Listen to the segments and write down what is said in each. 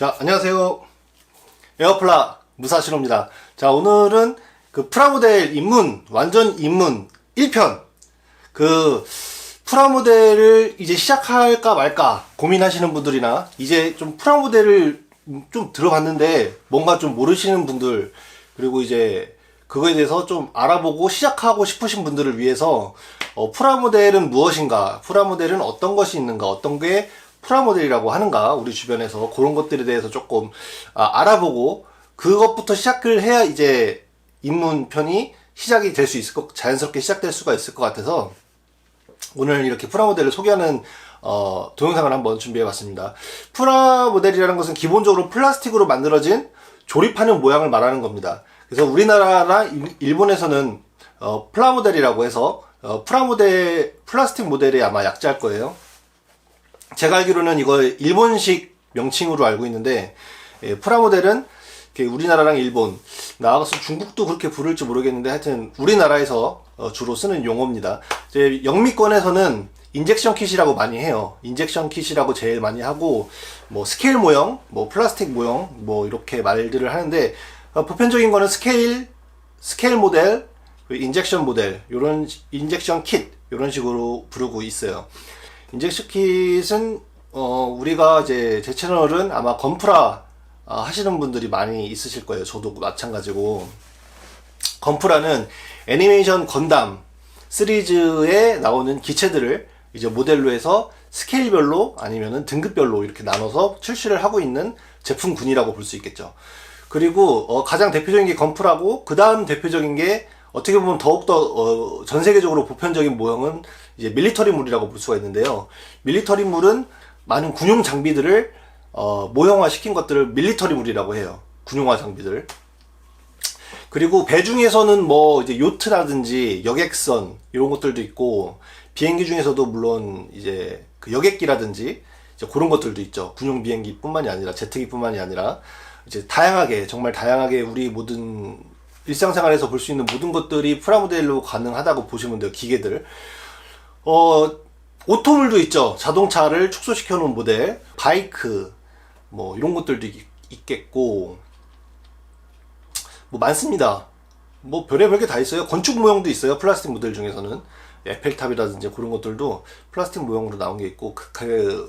자, 안녕하세요. 에어플라 무사시로입니다. 자, 오늘은 그 프라모델 입문, 완전 입문 1편. 그 프라모델을 이제 시작할까 말까 고민하시는 분들이나 이제 좀 프라모델을 좀 들어봤는데 뭔가 좀 모르시는 분들, 그리고 이제 그거에 대해서 좀 알아보고 시작하고 싶으신 분들을 위해서 프라모델은 무엇인가, 프라모델은 어떤 것이 있는가, 어떤 게 프라모델이라고 하는가, 우리 주변에서 그런 것들에 대해서 조금 알아보고 그것부터 시작을 해야 이제 입문편이 시작이 될 수 있을 것, 자연스럽게 시작될 수가 있을 것 같아서 오늘 이렇게 프라모델을 소개하는 동영상을 한번 준비해 봤습니다. 프라모델이라는 것은 기본적으로 플라스틱으로 만들어진 조립하는 모양을 말하는 겁니다. 그래서 우리나라나 일본에서는 프라모델이라고 해서 플라스틱 모델이 아마 약자일 거예요. 제가 알기로는 이거 일본식 명칭으로 알고 있는데, 프라모델은 우리나라랑 일본, 나아가서 중국도 그렇게 부를지 모르겠는데 하여튼 우리나라에서 주로 쓰는 용어입니다. 이제 영미권에서는 인젝션 킷이라고 많이 해요. 인젝션 킷이라고 제일 많이 하고, 뭐 스케일 모형, 뭐 플라스틱 모형, 뭐 이렇게 말들을 하는데, 보편적인 거는 스케일 모델, 인젝션 모델, 요런 인젝션 킷, 요런 식으로 부르고 있어요. 인젝션 킷은 우리가 이제 제 채널은 아마 건프라 하시는 분들이 많이 있으실 거예요. 저도 마찬가지고. 건프라는 애니메이션 건담 시리즈에 나오는 기체들을 이제 모델로 해서 스케일별로 아니면은 등급별로 이렇게 나눠서 출시를 하고 있는 제품군이라고 볼 수 있겠죠. 그리고 가장 대표적인 게 건프라고, 그 다음 대표적인 게 어떻게 보면 더욱더 전 세계적으로 보편적인 모형은 이제 밀리터리물이라고 볼 수가 있는데요. 밀리터리물은 많은 군용 장비들을 모형화 시킨 것들을 밀리터리물이라고 해요. 군용화 장비들. 그리고 배 중에서는 뭐 이제 요트라든지 여객선 이런 것들도 있고, 비행기 중에서도 물론 이제 그 여객기라든지 이제 그런 것들도 있죠. 군용 비행기뿐만이 아니라 제트기뿐만이 아니라 이제 다양하게, 정말 다양하게 우리 모든 일상생활에서 볼 수 있는 모든 것들이 프라모델로 가능하다고 보시면 돼요. 기계들. 오토물도 있죠. 자동차를 축소시켜 놓은 모델, 바이크, 뭐 이런 것들도 있겠고, 뭐 많습니다. 뭐 별의별 게 다 있어요. 건축 모형도 있어요. 플라스틱 모델 중에서는 에펠탑이라든지 그런 것들도 플라스틱 모형으로 나온 게 있고,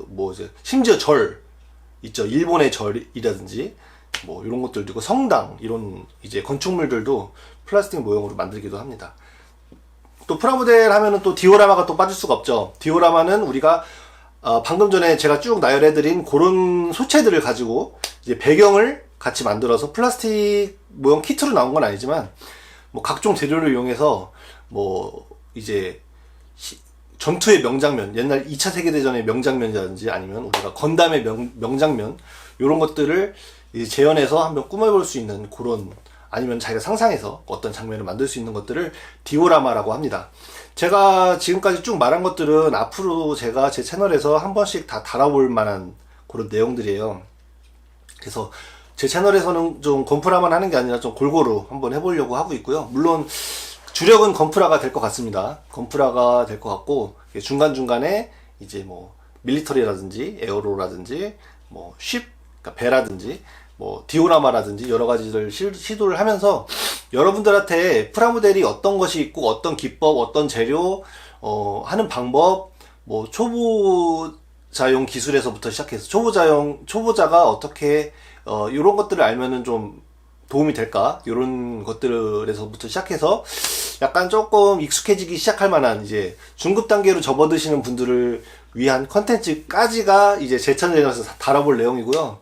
뭐 이제 심지어 절 있죠. 일본의 절이라든지 뭐 이런 것들도 있고, 성당, 이런 이제 건축물들도 플라스틱 모형으로 만들기도 합니다. 또 프라모델 하면은 또 디오라마가 또 빠질 수가 없죠. 디오라마는 우리가 방금 전에 제가 쭉 나열해드린 그런 소체들을 가지고 이제 배경을 같이 만들어서 플라스틱 모형 키트로 나온 건 아니지만, 뭐 각종 재료를 이용해서 뭐 이제 전투의 명장면, 옛날 2차 세계대전의 명장면이라든지 아니면 우리가 건담의 명장면, 이런 것들을 이제 재현해서 한번 꾸며볼 수 있는 그런, 아니면 자기가 상상해서 어떤 장면을 만들 수 있는 것들을 디오라마라고 합니다. 제가 지금까지 쭉 말한 것들은 앞으로 제가 제 채널에서 한 번씩 다 달아볼 만한 그런 내용들이에요. 그래서 제 채널에서는 좀 건프라만 하는 게 아니라 좀 골고루 한번 해보려고 하고 있고요. 물론 주력은 건프라가 될 것 같습니다. 건프라가 될 것 같고, 중간중간에 이제 뭐 밀리터리라든지 에어로라든지 뭐 쉽, 그러니까 배라든지 뭐 디오라마라든지 여러 가지를 시도를 하면서 여러분들한테 프라모델이 어떤 것이 있고, 어떤 기법, 어떤 재료, 하는 방법, 뭐 초보자용 기술에서부터 시작해서 초보자가 어떻게 이런 것들을 알면은 좀 도움이 될까, 이런 것들에서부터 시작해서 약간 조금 익숙해지기 시작할 만한, 이제 중급 단계로 접어드시는 분들을 위한 컨텐츠까지가 이제 제 채널에서 다뤄볼 내용이고요.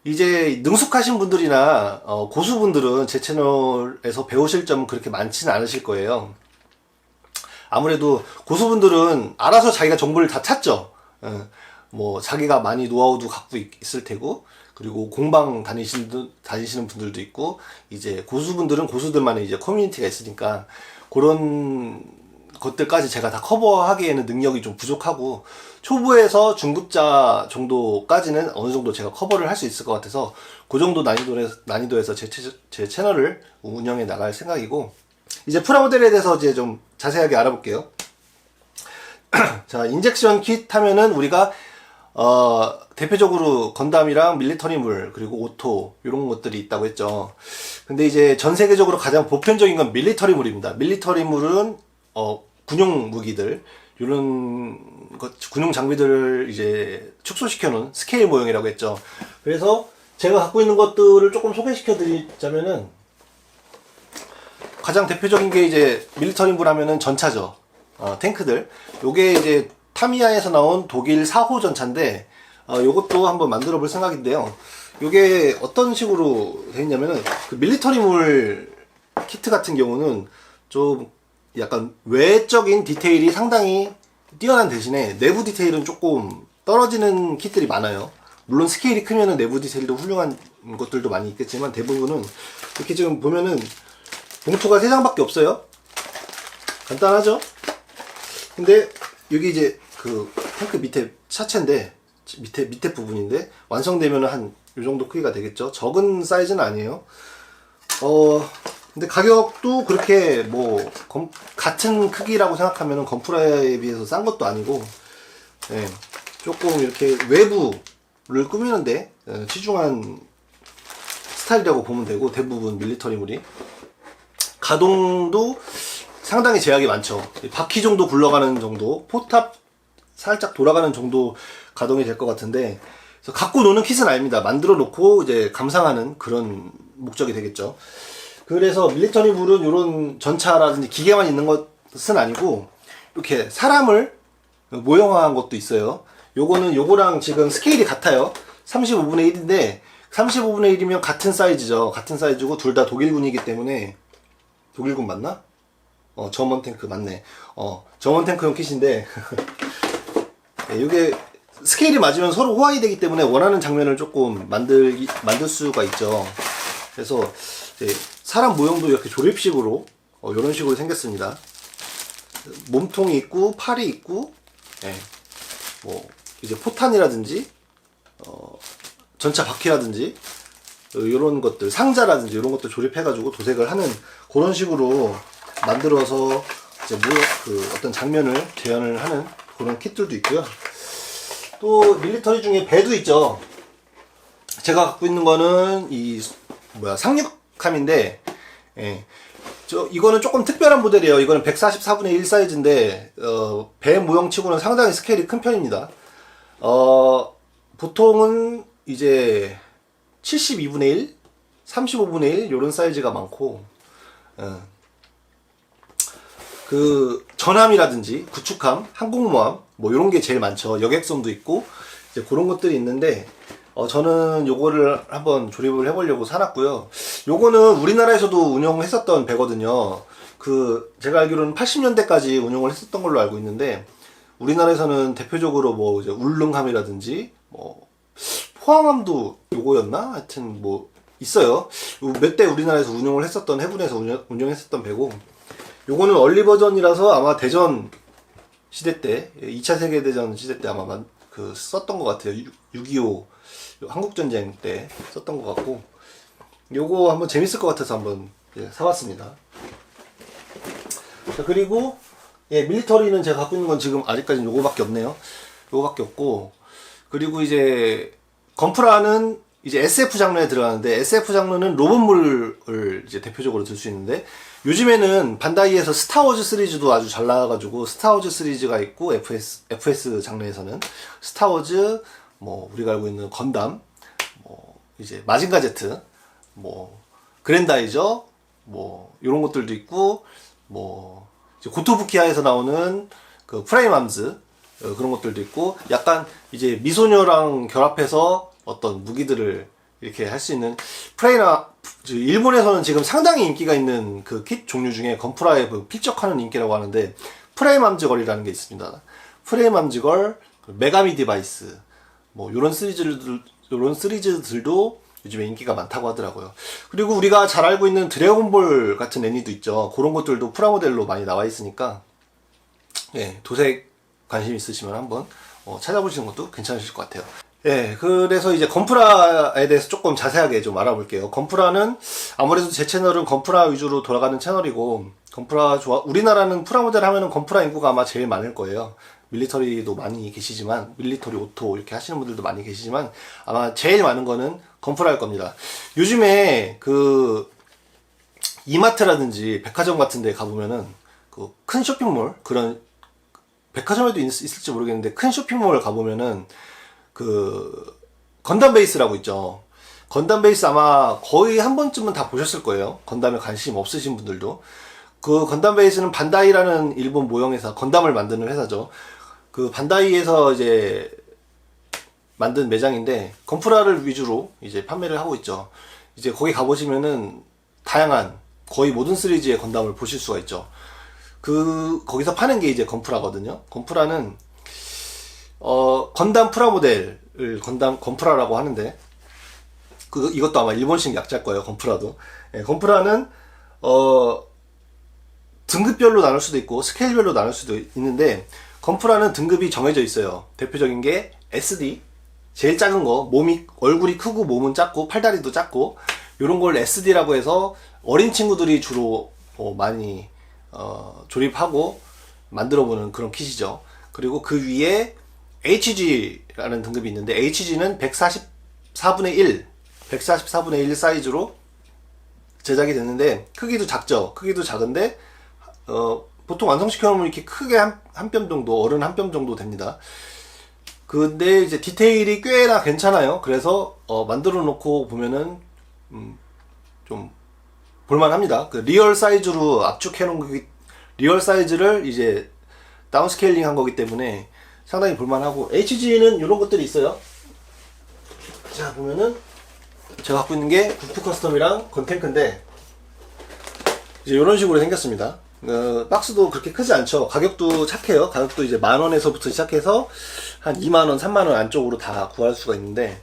이제 능숙하신 분들이나 고수분들은 제 채널에서 배우실 점은 그렇게 많지는 않으실 거예요. 아무래도 고수분들은 알아서 자기가 정보를 다 찾죠. 뭐 자기가 많이 노하우도 갖고 있을 테고, 그리고 공방 다니시는 분들도 있고, 이제 고수분들은 고수들만의 이제 커뮤니티가 있으니까 그런 것들까지 제가 다 커버하기에는 능력이 좀 부족하고, 초보에서 중급자 정도까지는 어느 정도 제가 커버를 할 수 있을 것 같아서 그 정도 난이도에서 제 채널을 운영해 나갈 생각이고, 이제 프라모델에 대해서 이제 좀 자세하게 알아볼게요. 자, 인젝션 킷 하면은 우리가 대표적으로 건담이랑 밀리터리물 그리고 오토 이런 것들이 있다고 했죠. 근데 이제 전 세계적으로 가장 보편적인 건 밀리터리물입니다. 밀리터리물은 군용 무기들 이런 군용 장비들을 이제 축소시켜 놓은 스케일 모형이라고 했죠. 그래서 제가 갖고 있는 것들을 조금 소개시켜 드리자면은 가장 대표적인 게 이제 밀리터리물 하면은 전차죠. 탱크들. 요게 이제 타미야에서 나온 독일 4호 전차인데 요것도 한번 만들어 볼 생각인데요. 요게 어떤 식으로 되어 있냐면은 그 밀리터리물 키트 같은 경우는 좀 약간 외적인 디테일이 상당히 뛰어난 대신에 내부 디테일은 조금 떨어지는 kit들이 많아요. 물론 스케일이 크면은 내부 디테일도 훌륭한 것들도 많이 있겠지만 대부분은 이렇게 지금 보면은 봉투가 3장밖에 없어요. 간단하죠? 근데 여기 이제 그 탱크 밑에 차체인데 밑에 부분인데 완성되면은 한 요 정도 크기가 되겠죠. 적은 사이즈는 아니에요. 근데 가격도 그렇게 뭐 같은 크기라고 생각하면은 건프라에 비해서 싼 것도 아니고 예, 조금 이렇게 외부를 꾸미는데 치중한 스타일이라고 보면 되고 대부분 밀리터리물이 가동도 상당히 제약이 많죠. 바퀴 정도 굴러가는 정도, 포탑 살짝 돌아가는 정도 가동이 될 것 같은데 그래서 갖고 노는 킷은 아닙니다. 만들어 놓고 이제 감상하는 그런 목적이 되겠죠. 그래서 밀리터리물은 이런 전차라든지 기계만 있는 것은 아니고 이렇게 사람을 모형화한 것도 있어요. 요거는 요거랑 지금 스케일이 같아요. 35분의 1인데 35분의 1이면 같은 사이즈죠. 같은 사이즈고 둘 다 독일군이기 때문에 독일군 맞나? 저먼 탱크 맞네. 저먼 탱크용 킷인데 네, 요게 스케일이 맞으면 서로 호환이 되기 때문에 원하는 장면을 조금 만들 수가 있죠. 그래서 이제 사람 모형도 이렇게 조립식으로 이런 식으로 생겼습니다. 몸통이 있고 팔이 있고, 예, 뭐 이제 포탄이라든지 전차 바퀴라든지 이런 것들 상자라든지 이런 것들 조립해가지고 도색을 하는 그런 식으로 만들어서 이제 어떤 장면을 재현을 하는 그런 킷들도 있고요. 또 밀리터리 중에 배도 있죠. 제가 갖고 있는 거는 상륙함인데, 예. 이거는 조금 특별한 모델이에요. 이거는 144분의 1 사이즈인데, 배 모형치고는 상당히 스케일이 큰 편입니다. 보통은 이제 72분의 1, 35분의 1, 요런 사이즈가 많고, 그 전함이라든지 구축함, 항공모함 뭐 이런 게 제일 많죠. 여객선도 있고 이제 그런 것들이 있는데 저는 요거를 한번 조립을 해보려고 사놨고요. 요거는 우리나라에서도 운영했었던 배거든요. 제가 알기로는 80년대까지 운영을 했었던 걸로 알고 있는데 우리나라에서는 대표적으로 뭐 이제 울릉함이라든지 뭐 포항함도 요거였나? 하여튼 뭐 있어요. 몇 대 우리나라에서 운영을 했었던 해군에서 운영했었던 배고. 요거는 얼리 버전이라서 아마 대전 시대 때 2차 세계대전 시대 때 아마 썼던 것 같아요. 6.25 한국전쟁 때 썼던 것 같고 요거 한번 재밌을 것 같아서 한번 사봤습니다. 자, 그리고 밀리터리는 제가 갖고 있는 건 지금 아직까지는 요거밖에 없네요. 요거밖에 없고 그리고 이제 건프라는 이제 SF 장르에 들어가는데 SF 장르는 로봇물을 이제 대표적으로 들 수 있는데 요즘에는 반다이에서 스타워즈 시리즈도 아주 잘 나와가지고 스타워즈 시리즈가 있고 FS 장르에서는 스타워즈 뭐 우리가 알고 있는 건담 뭐 이제 마징가 제트 뭐 그랜다이저 뭐 이런 것들도 있고 뭐 이제 고토부키아에서 나오는 그 프레임암즈 그런 것들도 있고 약간 이제 미소녀랑 결합해서 어떤 무기들을 이렇게 할 수 있는 일본에서는 지금 상당히 인기가 있는 그 킷 종류 중에 건프라에 필적하는 인기라고 하는데 프레임암즈걸이라는 게 있습니다. 프레임암즈걸, 메가미 디바이스 뭐 요런 시리즈들도 요즘에 인기가 많다고 하더라고요. 그리고 우리가 잘 알고 있는 드래곤볼 같은 애니도 있죠. 그런 것들도 프라모델로 많이 나와 있으니까 도색 관심 있으시면 한번 찾아보시는 것도 괜찮으실 것 같아요. 그래서 이제 건프라에 대해서 조금 자세하게 좀 알아볼게요. 건프라는 아무래도 제 채널은 건프라 위주로 돌아가는 채널이고 우리나라는 프라모델 하면은 건프라 인구가 아마 제일 많을 거예요. 밀리터리도 많이 계시지만, 밀리터리 오토 이렇게 하시는 분들도 많이 계시지만, 아마 제일 많은 거는 건프라일 겁니다. 요즘에 그 이마트라든지 백화점 같은 데 가보면은 그 큰 쇼핑몰, 그런 백화점에도 있을지 모르겠는데 큰 쇼핑몰 가보면은 그 건담 베이스라고 있죠. 건담 베이스 아마 거의 한 번쯤은 다 보셨을 거예요. 건담에 관심 없으신 분들도. 그 건담 베이스는 반다이라는 일본 모형회사, 건담을 만드는 회사죠. 그 반다이에서 이제 만든 매장인데 건프라를 위주로 이제 판매를 하고 있죠. 이제 거기 가보시면은 다양한 거의 모든 시리즈의 건담을 보실 수가 있죠. 거기서 파는 게 이제 건프라거든요. 건프라는 건담 프라모델을 건프라라고 하는데, 이것도 아마 일본식 약자일 거예요, 건프라도. 예, 건프라는, 등급별로 나눌 수도 있고, 스케일별로 나눌 수도 있는데, 건프라는 등급이 정해져 있어요. 대표적인 게 SD, 제일 작은 거, 얼굴이 크고 몸은 작고, 팔다리도 작고, 요런 걸 SD라고 해서 어린 친구들이 주로 많이, 조립하고 만들어보는 그런 킷이죠. 그리고 그 위에 HG라는 등급이 있는데, HG는 144분의 1 사이즈로 제작이 됐는데, 크기도 작죠. 크기도 작은데, 보통 완성시켜 놓으면 이렇게 크게 한 뼘 정도, 어른 한 뼘 정도 됩니다. 근데 이제 디테일이 꽤나 괜찮아요. 그래서, 만들어 놓고 보면은, 좀, 볼만합니다. 그 리얼 사이즈로 압축해 놓은 리얼 사이즈를 이제 다운스케일링 한 거기 때문에 상당히 볼만하고, HG는 이런 것들이 있어요. 자, 보면은 제가 갖고 있는 게 국프 커스텀이랑 건탱크인데, 이제 이런 식으로 생겼습니다. 박스도 그렇게 크지 않죠. 가격도 착해요. 가격도 이제 10,000원에서부터 시작해서 한 20,000원, 30,000원 안쪽으로 다 구할 수가 있는데,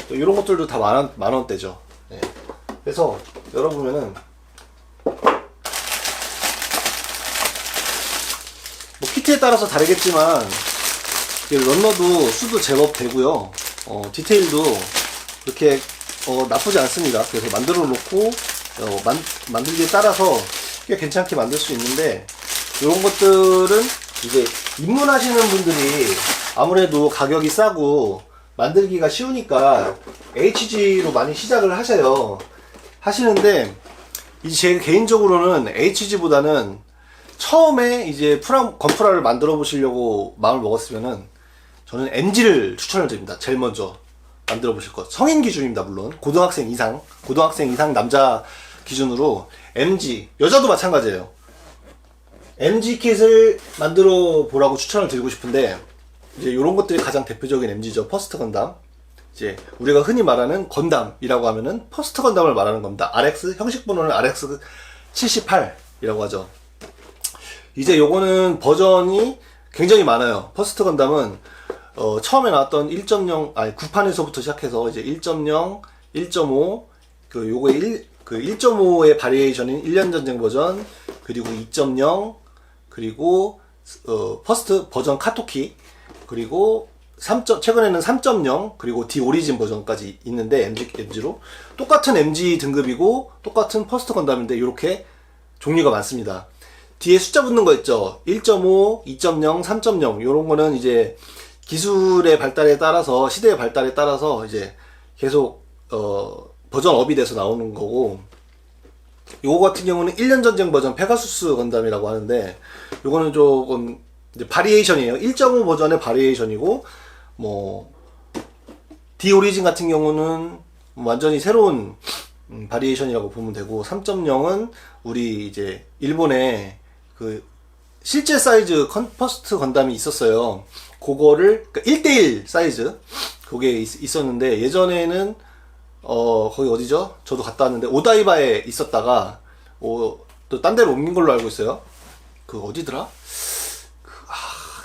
또 이런 것들도 다 만원대죠. 네. 그래서 열어보면은 뭐 키트에 따라서 다르겠지만 런너도 수도 제법 되고요. 디테일도 그렇게 나쁘지 않습니다. 그래서 만들어 놓고 만들기에 따라서 꽤 괜찮게 만들 수 있는데, 이런 것들은 이제 입문하시는 분들이 아무래도 가격이 싸고 만들기가 쉬우니까 HG로 많이 시작을 하시는데, 이제 제 개인적으로는 HG보다는 처음에 이제 건프라를 만들어 보시려고 마음을 먹었으면은 저는 MG를 추천을 드립니다. 제일 먼저 만들어 보실 것. 성인 기준입니다, 물론. 고등학생 이상 남자 기준으로 MG, 여자도 마찬가지예요. MG 킷을 만들어 보라고 추천을 드리고 싶은데, 이제 이런 것들이 가장 대표적인 MG죠. 퍼스트 건담. 이제 우리가 흔히 말하는 건담이라고 하면은 퍼스트 건담을 말하는 겁니다. RX, 형식 번호는 RX 78이라고 하죠. 이제 요거는 버전이 굉장히 많아요. 퍼스트 건담은 처음에 나왔던 1.0, 9판에서부터 시작해서 이제 1.0, 1.5, 요거의 1.5의 바리에이션인 1년 전쟁 버전, 그리고 2.0, 그리고 퍼스트 버전 카토키, 그리고 최근에는 3.0, 그리고 D 오리진 버전까지 있는데, MG로 똑같은 MG 등급이고 똑같은 퍼스트 건담인데 이렇게 종류가 많습니다. 뒤에 숫자 붙는 거 있죠. 1.5, 2.0, 3.0 요런 거는 이제 기술의 발달에 따라서, 시대의 발달에 따라서 이제 계속 버전 업이 돼서 나오는 거고, 요거 같은 경우는 1년 전쟁 버전 페가수스 건담이라고 하는데, 요거는 조금 이제 바리에이션이에요. 1.5 버전의 바리에이션이고, 뭐 D 오리진 같은 경우는 완전히 새로운 바리에이션이라고 보면 되고, 3.0은 우리 이제 일본에 그 실제 사이즈 퍼스트 건담이 있었어요. 그거를, 그러니까 1대1 사이즈 그게 있었는데, 예전에는 거기 어디죠? 저도 갔다 왔는데 오다이바에 있었다가 또 딴 데로 옮긴 걸로 알고 있어요. 그 어디더라?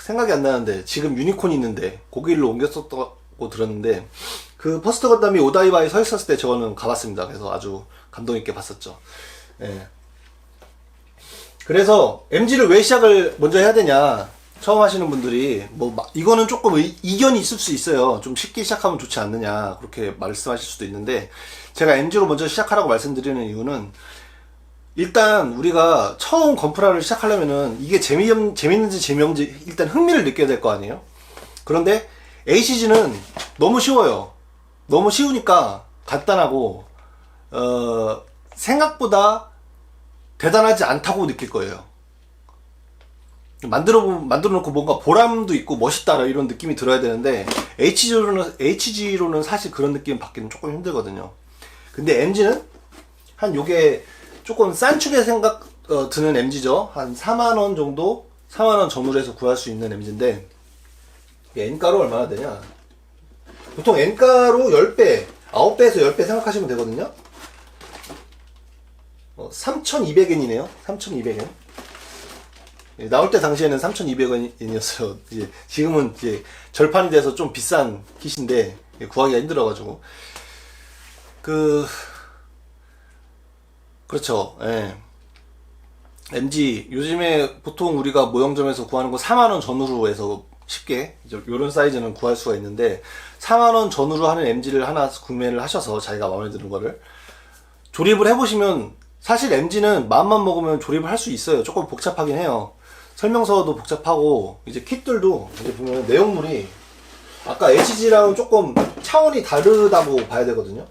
생각이 안 나는데, 지금 유니콘이 있는데 거기로 옮겼었다고 들었는데, 그 퍼스트 건담이 오다이바에 서 있었을 때 저는 가봤습니다. 그래서 아주 감동 있게 봤었죠. 예. 그래서 MG를 왜 시작을 먼저 해야 되냐, 처음 하시는 분들이 이거는 조금 이견이 있을 수 있어요. 좀 쉽게 시작하면 좋지 않느냐, 그렇게 말씀하실 수도 있는데, 제가 MG로 먼저 시작하라고 말씀드리는 이유는, 일단 우리가 처음 건프라를 시작하려면은 이게 재밌는지 재미없는지 일단 흥미를 느껴야 될 거 아니에요? 그런데 HG는 너무 쉬워요. 너무 쉬우니까 간단하고 생각보다 대단하지 않다고 느낄 거예요. 만들어 놓고 뭔가 보람도 있고 멋있다 이런 느낌이 들어야 되는데 HG로는 사실 그런 느낌 받기는 조금 힘들거든요. 근데 MG는 한 요게 조금 싼 축에 드는 MG죠. 한 4만원 정도, 4만원 전후로 구할 수 있는 MG인데 N가로 얼마나 되냐, 보통 N가로 10배 9배에서 10배 생각하시면 되거든요. 3,200엔이네요 3,200엔. 나올 때 당시에는 3,200원이었어요. 이제 지금은 이제 절판이 돼서 좀 비싼 킷인데 구하기가 힘들어가지고 그렇죠. 예. MG 요즘에 보통 우리가 모형점에서 구하는 거 4만원 전후로 해서 쉽게 이런 사이즈는 구할 수가 있는데 4만원 전후로 하는 MG를 하나 구매를 하셔서 자기가 마음에 드는 거를 조립을 해보시면 사실 MG는 마음만 먹으면 조립을 할 수 있어요. 조금 복잡하긴 해요. 설명서도 복잡하고 이제 kit들도 이제 보면 내용물이 아까 HG랑은 조금 차원이 다르다고 봐야 되거든요.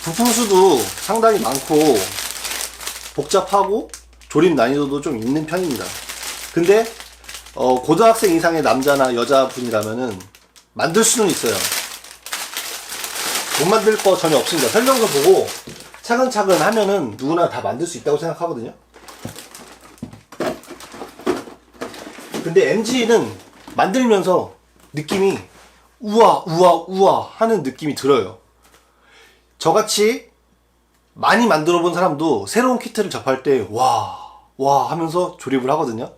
부품수도 상당히 많고 복잡하고 조립 난이도도 좀 있는 편입니다. 근데 고등학생 이상의 남자나 여자분이라면은 만들 수는 있어요. 못 만들 거 전혀 없습니다. 설명서 보고 차근차근 하면은 누구나 다 만들 수 있다고 생각하거든요. 근데 MG는 만들면서 느낌이 우와 하는 느낌이 들어요. 저같이 많이 만들어 본 사람도 새로운 키트를 접할 때 와 하면서 조립을 하거든요.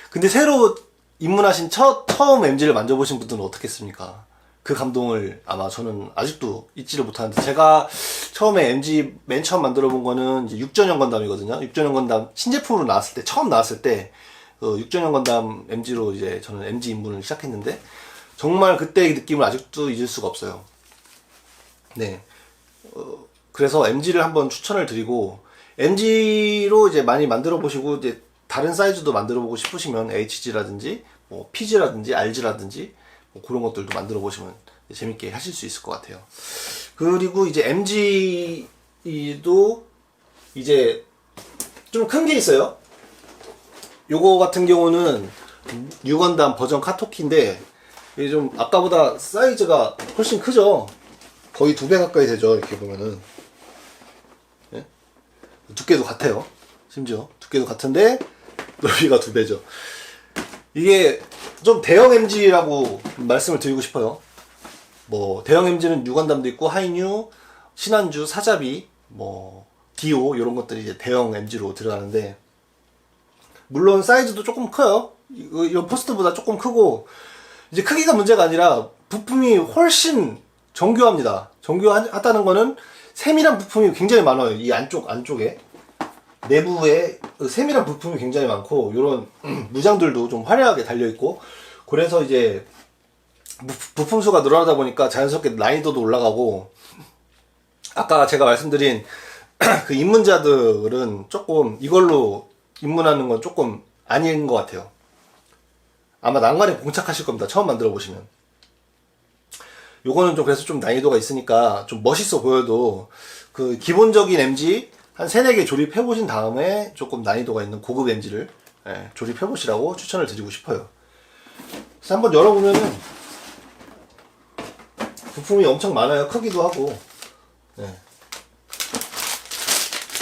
근데 새로 입문하신 처음 MG를 만져보신 분들은 어떻겠습니까? 그 감동을 아마 저는 아직도 잊지를 못하는데, 제가 처음에 MG 맨 처음 만들어 본 거는 이제 6전형 건담이거든요. 6전형 건담 신제품으로 나왔을 때, 처음 나왔을 때 6전형 건담 MG로 이제 저는 MG 입문을 시작했는데 정말 그때의 느낌을 아직도 잊을 수가 없어요. 네. 그래서 MG를 한번 추천을 드리고, MG로 이제 많이 만들어 보시고 이제 다른 사이즈도 만들어 보고 싶으시면 HG라든지 뭐 PG라든지 RG라든지 뭐 그런 것들도 만들어 보시면 재밌게 하실 수 있을 것 같아요. 그리고 이제 MG도 이제 좀 큰 게 있어요. 요거 같은 경우는 뉴건담 버전 카토키인데 이게 좀 아까보다 사이즈가 훨씬 크죠. 거의 2배 가까이 되죠. 이렇게 보면은 예? 두께도 같아요. 심지어 두께도 같은데 넓이가 2배죠. 이게 좀 대형 MG라고 말씀을 드리고 싶어요. 뭐 대형 MG는 뉴건담도 있고 하이뉴, 신한주, 사자비, 뭐 디오 이런 것들이 이제 대형 MG로 들어가는데, 물론 사이즈도 조금 커요. 이런 포스트보다 조금 크고, 이제 크기가 문제가 아니라 부품이 훨씬 정교합니다. 정교하다는 거는 세밀한 부품이 굉장히 많아요. 이 안쪽에 내부에 세밀한 부품이 굉장히 많고, 이런 무장들도 좀 화려하게 달려있고, 그래서 이제 부품수가 늘어나다 보니까 자연스럽게 난이도도 올라가고, 아까 제가 말씀드린 그 입문자들은 조금 이걸로 입문하는 건 조금 아닌 것 같아요. 아마 난관에 봉착하실 겁니다. 처음 만들어 보시면. 요거는 좀 그래서 좀 난이도가 있으니까 좀 멋있어 보여도 그 기본적인 MG 한 3-4개 조립해 보신 다음에 조금 난이도가 있는 고급 MG를 조립해 보시라고 추천을 드리고 싶어요. 그래서 한번 열어보면은 부품이 엄청 많아요. 크기도 하고.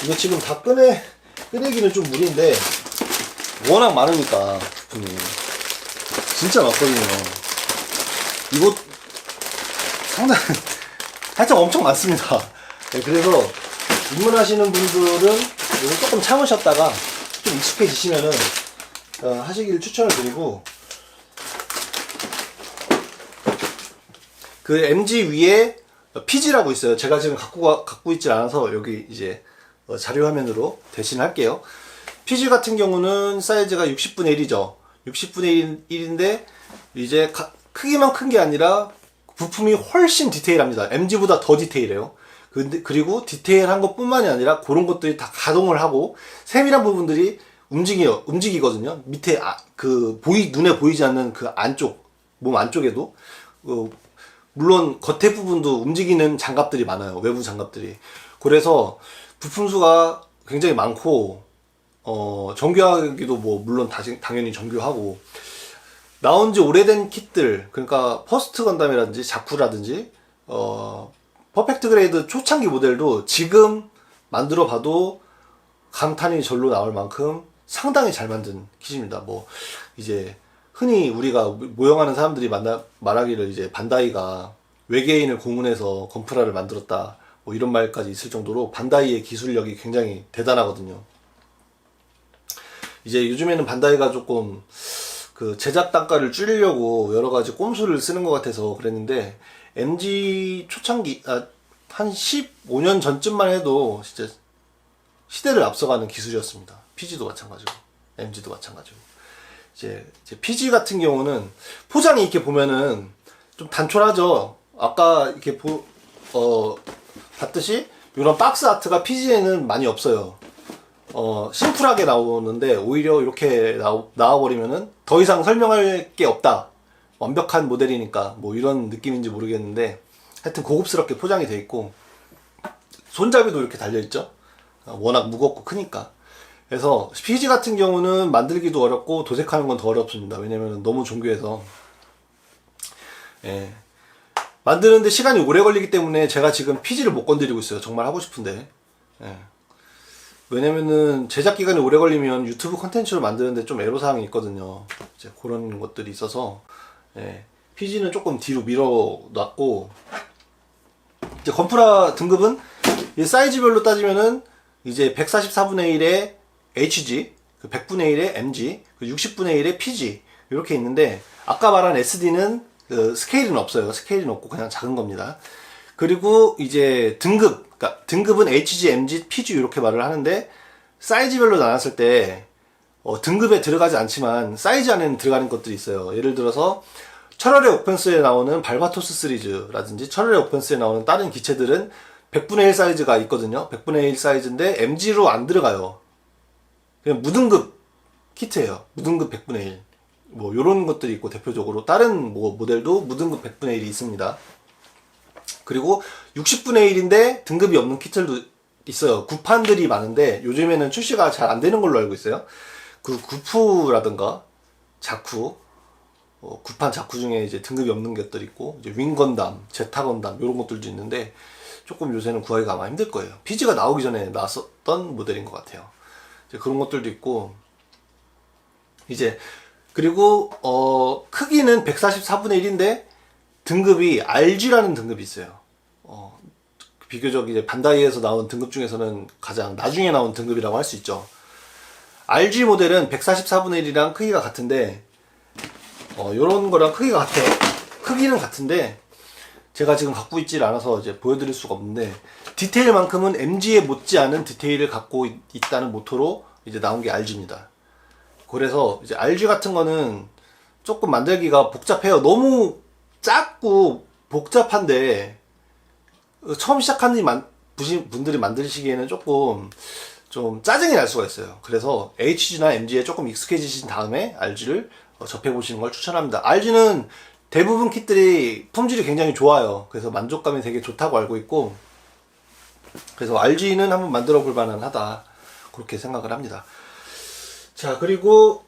이거 지금 다 꺼내기는 좀 무리인데 워낙 많으니까 부품이 진짜 많거든요. 이거 상당히 하여튼 엄청 많습니다. 그래서 입문하시는 분들은 이거 조금 참으셨다가 좀 익숙해지시면은 하시기를 추천을 드리고, 그 MG 위에 PG라고 있어요. 제가 지금 갖고 있지 않아서 여기 이제 자료 화면으로 대신할게요. PG 같은 경우는 사이즈가 60분의 1이죠. 60분의 1인데 이제 크기만 큰 게 아니라 부품이 훨씬 디테일합니다. MG보다 더 디테일해요. 그리고 디테일한 것뿐만이 아니라 그런 것들이 다 가동을 하고 세밀한 부분들이 움직이거든요. 밑에 눈에 보이지 않는 그 안쪽, 몸 안쪽에도 물론 겉에 부분도 움직이는 장갑들이 많아요. 외부 장갑들이. 그래서 부품 수가 굉장히 많고 정교하기도 뭐 물론 당연히 정교하고, 나온 지 오래된 kit들, 그러니까 퍼스트 건담이라든지 자쿠라든지 퍼펙트 그레이드 초창기 모델도 지금 만들어 봐도 감탄이 절로 나올 만큼 상당히 잘 만든 kit입니다. 뭐 이제 흔히 우리가 모형하는 사람들이 말하기를 이제 반다이가 외계인을 공운해서 건프라를 만들었다, 뭐 이런 말까지 있을 정도로 반다이의 기술력이 굉장히 대단하거든요. 이제 요즘에는 반다이가 조금 그 제작 단가를 줄이려고 여러 가지 꼼수를 쓰는 것 같아서 그랬는데, MG 초창기 한 15년 전쯤만 해도 진짜 시대를 앞서가는 기술이었습니다. PG도 마찬가지고 MG도 마찬가지고. 이제 PG 같은 경우는 포장이 이렇게 보면은 좀 단촐하죠. 아까 이렇게 봤듯이 이런 박스 아트가 PG에는 많이 없어요. 심플하게 나오는데 오히려 이렇게 나와버리면은 더 이상 설명할 게 없다, 완벽한 모델이니까, 뭐 이런 느낌인지 모르겠는데 하여튼 고급스럽게 포장이 돼 있고, 손잡이도 이렇게 달려있죠. 워낙 무겁고 크니까. 그래서 PG 같은 경우는 만들기도 어렵고 도색하는 건 더 어렵습니다. 왜냐면 너무 정교해서. 예. 만드는데 시간이 오래 걸리기 때문에 제가 지금 PG를 못 건드리고 있어요. 정말 하고 싶은데. 예. 왜냐면은 제작 기간이 오래 걸리면 유튜브 컨텐츠를 만드는데 좀 애로사항이 있거든요. 이제 그런 것들이 있어서, 예. PG는 조금 뒤로 밀어놨고, 이제 건프라 등급은 사이즈별로 따지면은 이제 144분의 1의 HG, 100분의 1의 MG, 60분의 1의 PG 이렇게 있는데, 아까 말한 SD는 스케일은 없어요. 스케일은 없고 그냥 작은 겁니다. 그리고 이제 그러니까 등급은 HG, MG, PG 이렇게 말을 하는데, 사이즈별로 나눴을 때 등급에 들어가지 않지만 사이즈 안에는 들어가는 것들이 있어요. 예를 들어서 철혈의 오펜스에 나오는 발바토스 시리즈라든지 철혈의 오펜스에 나오는 다른 기체들은 100분의 1 사이즈가 있거든요. 100분의 1 사이즈인데 MG로 안 들어가요. 그냥 무등급 키트예요. 무등급 100분의 1. 뭐 요런 것들이 있고, 대표적으로 다른 뭐 모델도 무등급 100분의 1이 있습니다. 그리고 60분의 1인데 등급이 없는 키트들도 있어요. 구판들이 많은데 요즘에는 출시가 잘 안 되는 걸로 알고 있어요. 그 구프라든가 자쿠, 구판 자쿠 중에 이제 등급이 없는 것들이 있고, 이제 윙건담, 제타건담 이런 것들도 있는데 조금 요새는 구하기가 아마 힘들 거예요. PG가 나오기 전에 나왔었던 모델인 것 같아요. 이제 그런 것들도 있고, 이제 그리고 크기는 144분의 1인데 등급이 RG라는 등급이 있어요. 비교적 이제 반다이에서 나온 등급 중에서는 가장 나중에 나온 등급이라고 할 수 있죠. RG 모델은 144분의 1이랑 크기가 같은데, 요런 거랑 크기가 같아요. 크기는 같은데 제가 지금 갖고 있질 않아서 이제 보여드릴 수가 없는데, 디테일만큼은 MG에 못지않은 디테일을 갖고 있다는 모토로 이제 나온 게 RG입니다. 그래서 이제 RG 같은 거는 조금 만들기가 복잡해요. 너무 작고 복잡한데 처음 시작하는 분들이 만드시기에는 조금 좀 짜증이 날 수가 있어요. 그래서 HG나 MG에 조금 익숙해지신 다음에 RG를 접해보시는 걸 추천합니다. RG는 대부분 킷들이 품질이 굉장히 좋아요. 그래서 만족감이 되게 좋다고 알고 있고, 그래서 RG는 한번 만들어 볼 만하다, 그렇게 생각을 합니다. 자, 그리고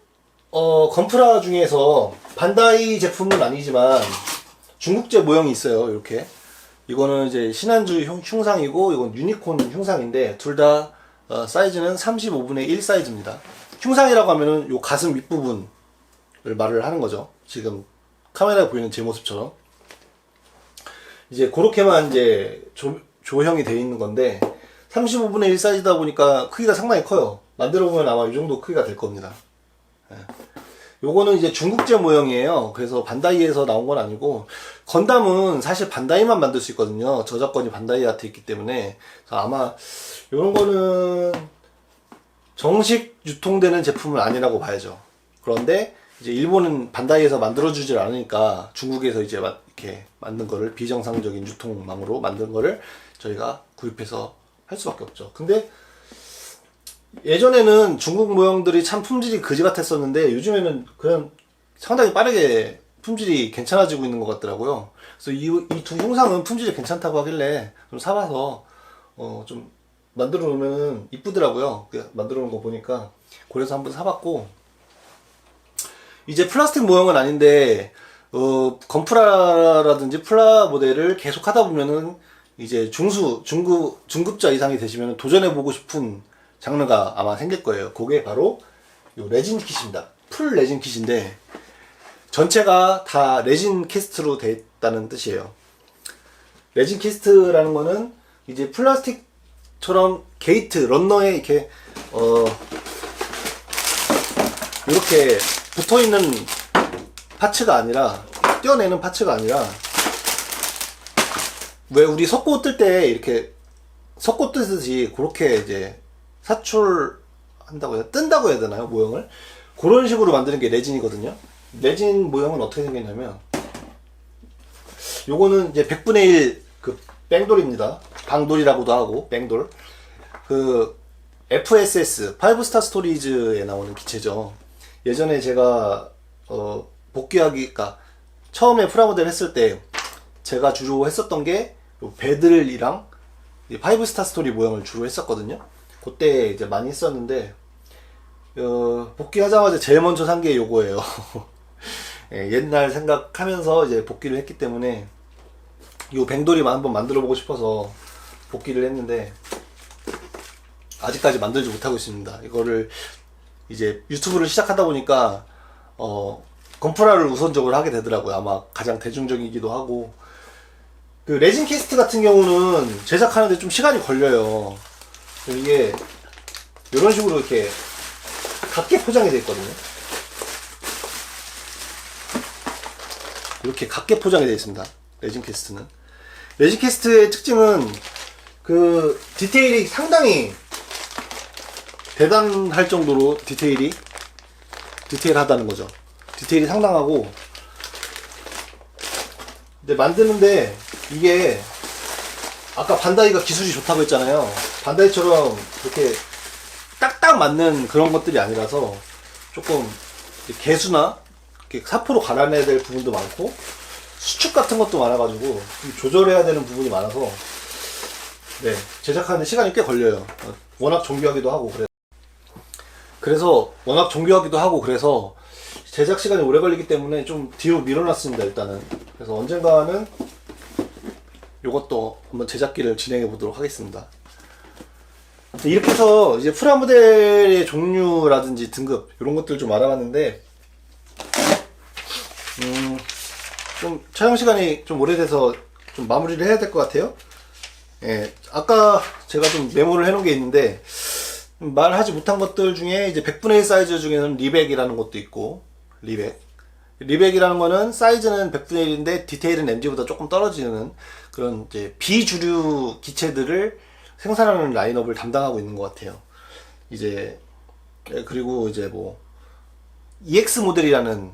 건프라 중에서 반다이 제품은 아니지만 중국제 모형이 있어요. 이렇게. 이거는 이제 신한주 흉상이고, 이건 유니콘 흉상인데 둘 다 사이즈는 35분의 1 사이즈입니다. 흉상이라고 하면은 요 가슴 윗부분을 말을 하는 거죠. 지금 카메라에 보이는 제 모습처럼. 이제 그렇게만 이제 조형이 되어 있는 건데, 35분의 1 사이즈다 보니까 크기가 상당히 커요. 만들어 보면 아마 이 정도 크기가 될 겁니다. 예. 요거는 이제 중국제 모형이에요. 그래서 반다이에서 나온 건 아니고, 건담은 사실 반다이만 만들 수 있거든요. 저작권이 반다이한테 있기 때문에. 그래서 아마 요런 거는 정식 유통되는 제품은 아니라고 봐야죠. 그런데 이제 일본은 반다이에서 만들어주질 않으니까 중국에서 이제 이렇게 만든 거를 비정상적인 유통망으로 만든 거를 저희가 구입해서 할 수밖에 없죠. 근데 예전에는 중국 모형들이 참 품질이 그지 같았었는데 요즘에는 그냥 상당히 빠르게 품질이 괜찮아지고 있는 것 같더라고요. 그래서 이 두 형상은 품질이 괜찮다고 하길래 좀 사봐서 좀 만들어 놓으면 이쁘더라고요. 만들어 놓은 거 보니까 그래서 한번 사봤고, 이제 플라스틱 모형은 아닌데 건프라라든지 플라 모델을 계속 하다 보면은 이제 중급자 이상이 되시면 도전해보고 싶은 장르가 아마 생길 거예요. 그게 바로 요 레진 킷입니다. 풀 레진 킷인데 전체가 다 레진 캐스트로 되어 있다는 뜻이에요. 레진 캐스트라는 거는 이제 플라스틱처럼 게이트 런너에 이렇게 이렇게 붙어있는 파츠가 아니라, 떼어내는 파츠가 아니라, 왜 우리 석고 뜰 때 이렇게 석고 뜨듯이 그렇게 이제 사출한다고 해야, 뜬다고 해야 되나요? 모형을 그런 식으로 만드는 게 레진이거든요. 레진 모형은 어떻게 생겼냐면, 요거는 이제 100분의 1 그 뺑돌입니다. 방돌이라고도 하고 뺑돌. 그 FSS 5스타 스토리즈에 나오는 기체죠. 예전에 제가 복귀하기가 처음에 프라모델 했을 때 제가 주로 했었던 게 배들이랑 5스타 스토리 모형을 주로 했었거든요. 그때 이제 많이 했었는데 복귀하자마자 제일 먼저 산 게 요거예요. 예, 옛날 생각하면서 이제 복귀를 했기 때문에 요 뱅돌이만 한번 만들어 보고 싶어서 복귀를 했는데 아직까지 만들지 못하고 있습니다. 이거를 이제 유튜브를 시작하다 보니까 건프라를 우선적으로 하게 되더라고요. 아마 가장 대중적이기도 하고. 그 레진 캐스트 같은 경우는 제작하는데 좀 시간이 걸려요. 이게 이런 식으로 이렇게 각게 포장이 되어 있거든요. 이렇게 각게 포장이 되어 있습니다. 레진 캐스트는. 레진 캐스트의 특징은 그 디테일이 상당히 대단할 정도로 디테일하다는 거죠. 디테일이 상당하고, 근데 만드는데 이게 아까 반다이가 기술이 좋다고 했잖아요. 반다이처럼 이렇게 딱딱 맞는 그런 것들이 아니라서 조금 개수나 이렇게 사포로 갈아내야 될 부분도 많고 수축 같은 것도 많아가지고 조절해야 되는 부분이 많아서 네, 제작하는데 시간이 꽤 걸려요. 워낙 정교하기도 하고 그래서 워낙 정교하기도 하고 그래서 제작 시간이 오래 걸리기 때문에 좀 뒤로 밀어놨습니다. 일단은. 그래서 언젠가는 요것도 한번 제작기를 진행해 보도록 하겠습니다. 이렇게 해서 이제 프라모델의 종류라든지 등급 이런 것들 좀 알아봤는데 좀 촬영 시간이 좀 오래돼서 좀 마무리를 해야 될 것 같아요. 예, 아까 제가 좀 메모를 해놓은 게 있는데 말하지 못한 것들 중에 이제 100분의 1 사이즈 중에는 리백이라는 것도 있고, 리백이라는 거는 사이즈는 100분의 1인데 디테일은 MG보다 조금 떨어지는 그런 이제 비주류 기체들을 생산하는 라인업을 담당하고 있는 것 같아요. 이제 그리고 이제 뭐 EX 모델이라는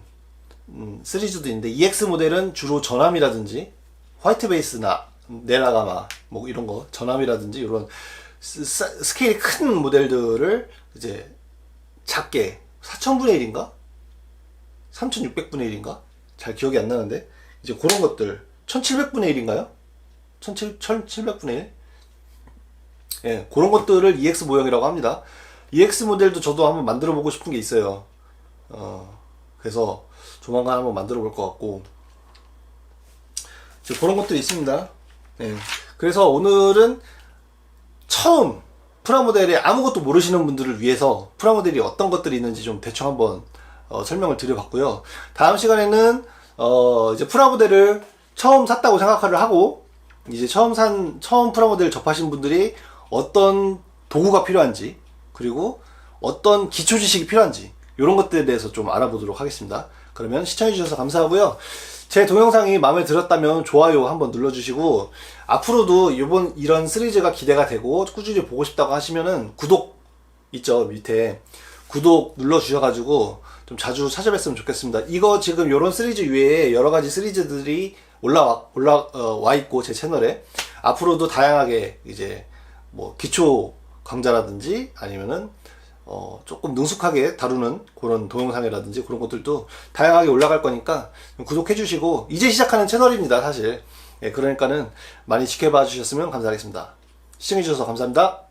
시리즈도 있는데, EX 모델은 주로 전함이라든지 화이트 베이스나 네라가마 뭐 이런 거 전함이라든지 이런 스케일이 큰 모델들을 이제 작게 4000분의 1인가? 3600분의 1인가? 잘 기억이 안 나는데 이제 그런 것들 1700분의 1인가요? 1700분의 1? 예, 그런 것들을 EX 모형이라고 합니다. EX 모델도 저도 한번 만들어 보고 싶은 게 있어요. 그래서 조만간 한번 만들어 볼 것 같고 이제 그런 것들이 있습니다. 예, 그래서 오늘은 처음 프라모델에 아무것도 모르시는 분들을 위해서 프라모델이 어떤 것들이 있는지 좀 대충 한번 설명을 드려봤고요. 다음 시간에는 이제 프라모델을 처음 샀다고 생각을 하고 이제 처음 프라모델 접하신 분들이 어떤 도구가 필요한지 그리고 어떤 기초 지식이 필요한지 이런 것들에 대해서 좀 알아보도록 하겠습니다. 그러면 시청해주셔서 감사하고요. 제 동영상이 마음에 들었다면 좋아요 한번 눌러주시고 앞으로도 이런 시리즈가 기대가 되고 꾸준히 보고 싶다고 하시면은 구독 있죠 밑에 구독 눌러주셔가지고 좀 자주 찾아뵀으면 좋겠습니다. 이거 지금 요런 시리즈 외에 여러가지 시리즈들이 와 있고, 제 채널에. 앞으로도 다양하게 이제 뭐 기초 강좌라든지 아니면은 조금 능숙하게 다루는 그런 동영상이라든지 그런 것들도 다양하게 올라갈 거니까 구독해 주시고, 이제 시작하는 채널입니다, 사실. 예, 그러니까는 많이 지켜봐 주셨으면 감사하겠습니다. 시청해 주셔서 감사합니다.